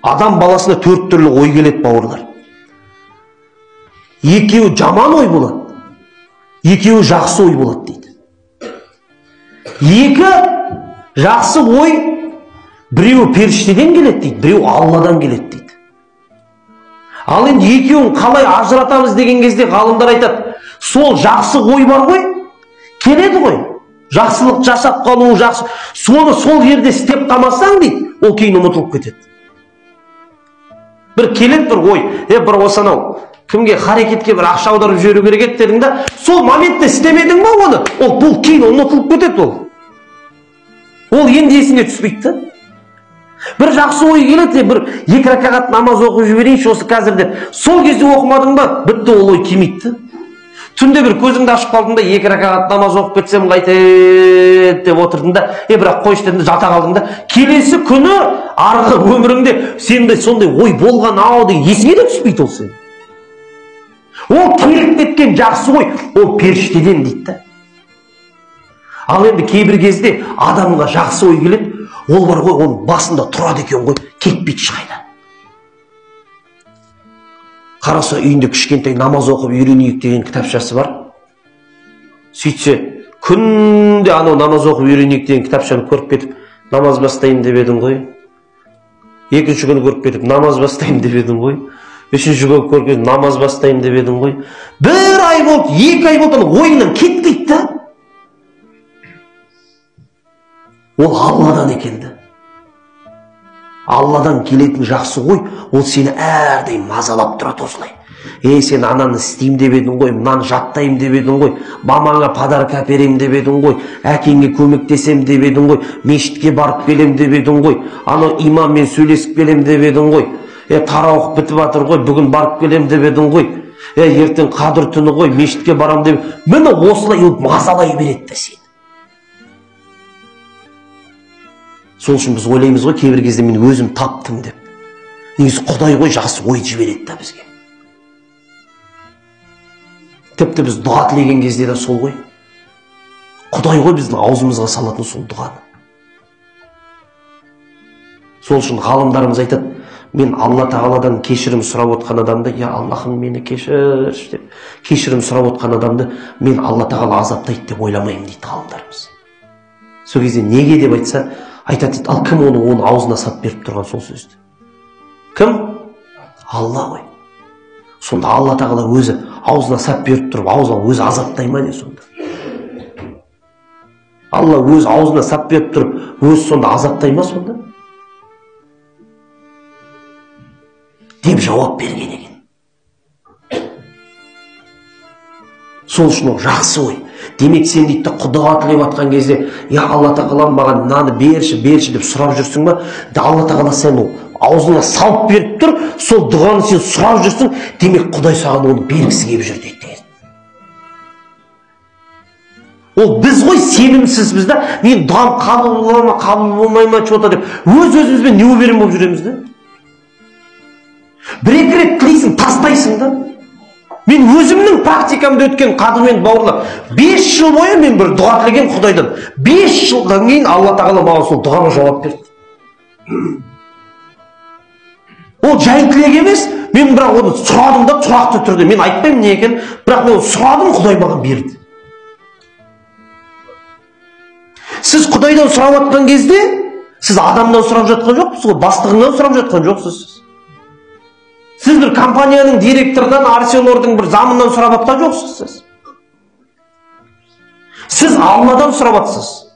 Адам баласына 4 түрлі ой келет, бауырлар. Екеуі жаман ой болады, екеуі жақсы ой болады дейді. Екі жақсы ой, біреуі періштеден келет дейді, біреуі Алладан келет дейді. Ал енді екеуін қалай ажыратамыз деген кезде ғалымдар айтады, сол жақсы ой бар ғой, келеді ғой, жақсылық жасап қалу, жақсы, соны сол жерде істеп қалмасаң дейді, ол кейін ұмытылып кетеді. Бір келеді бір ой, бір осы анау кімге харекетке бір ақша аударып жіберу керек еді дедің да, сол моментте істемедің ба оны, ол бұл кейін ұмытылып кетеді ол. Ол енді есіңе түспейді. Бір жақсы ой келеді, бір 2 ракағат намаз оқып жіберейінші осы қазір деп. Сол кезде оқымадың ба, бітті, ол ой келмейді. Түнде бір көзіңді ашып қалдың да, 2 ракағат намаз оқып кетсем қайтеді деп отырдың да, бірақ қойшы дедім, жата қалдың да, келесі күні арғы өміріңде сенде сондай ой болған ау деген есіңе де түспейді ол сен. Ол келіп кеткен жақсы ой, ол періштеден дейді. Ал енді кейбір кезде адамға жақсы ой келеді, ол бар ғой, оның басында тұрады екен ғой, кетпейді ешқайда. Қараса үйінде кішкентай намаз оқып үйренейік деген кітапшасы бар. Сөйтсе, күнде анау намаз оқып үйренейік деген кітапшаны көріп кетіп, намаз бастайын деп едің ғой. Екінші күні көріп кетіп, намаз бастайын деп едің ғой. Үшінші күні көріп кетіп, намаз бастайын деп едің ғой. 1 ай болды, 2 ай болды, ойынан кетпейді да. Ол Алладан екенді. Алладан келетін жақсы ой, ол сені әрдайым мазалап тұрады осылай. Сен ананы істейм деп едің ғой, мынаны жаттайым деп едің ғой, мамаңа подарок әперем деп едің ғой, әкеңе көмектесем деп едің ғой, мешітке барып келем деп едің ғой, анау имаммен сөйлесіп келем деп едің ғой, тарауық бітіп жатыр ғой, бүгін барып келем деп едің ғой, ертең қадір түні ғой, мешітке барам деп. Міне осылай мазалай береді да сені. Сол үшін біз ойлаймыз ғой, кейбір кезде мен өзім таптым деп. Негізі Құдай ғой жақсы ой жібереді да бізге. Тіпті біз дұға тілеген кезде де сол ғой. Құдай ғой біздің аузымызға салатын сол дұғаны. Сол үшін ғалымдарымыз айтады, мен Алла Тағаладан кешірім сұрап отқан адамды, я Аллахым мені кешірші деп, кешірім сұрап отқан адамды мен Алла Тағала азаптайды деп ойламаймын дейді ғалымдарымыз. Сол кезде неге деп айтса, айтады, ал кім оның аузына сап беріп тұрған сол сөзді? Кім? Алла ғой. Сонда Алла Тағала өзі аузына сап беріп тұрып, аузына өзі азаптай ма не сонда? Алла өз аузына сап беріп тұрып, өзі сонда азаптай ма сонда? Деп жауап берген екен. Сол үшін ол жақсы ой. Демек сен дейді Құдайға тілеп атқан кезде, я Алла Тағала маған мынаны берші деп сұрап жүрсің ба? Алла Тағала сен аузыңа салып беріп тұр, сол дұғаны сен сұрап жүрсің, демек Құдай саған оны бергісі келіп жүр дейді. Ол біз ғой сенімсізбіз да, мен дұғам қабыл бола ма, қабыл болмай ма что-то деп, өз-өзімізбен не уверен болып жүреміз да? 1-2 рет тілейсің, тастайсың да. Мен өзімнің практикамда өткен қадірмен бауырлар, 5 жыл бойы мен бір дұға тілеген Құдайдан. 5 жылдан кейін Алла Тағала маған сол дұғама жауап берді. Ол жай тілек емес, мен бірақ оны сұрадым да тұрақты түрде. Мен айтпаймын не екен, бірақ мен сұрадым, Құдай маған берді. Сіз Құдайдан сұрап жатқан кезде, сіз адамнан сұрап жатқан жоқсыз ғой, бастығыңнан сұрап жатқан жоқсыз. Сіз бір компанияның директорынан, Арселордың бір замынан сұрап жатқан жоқсыз. Сіз Алладан сұрап жатсыз.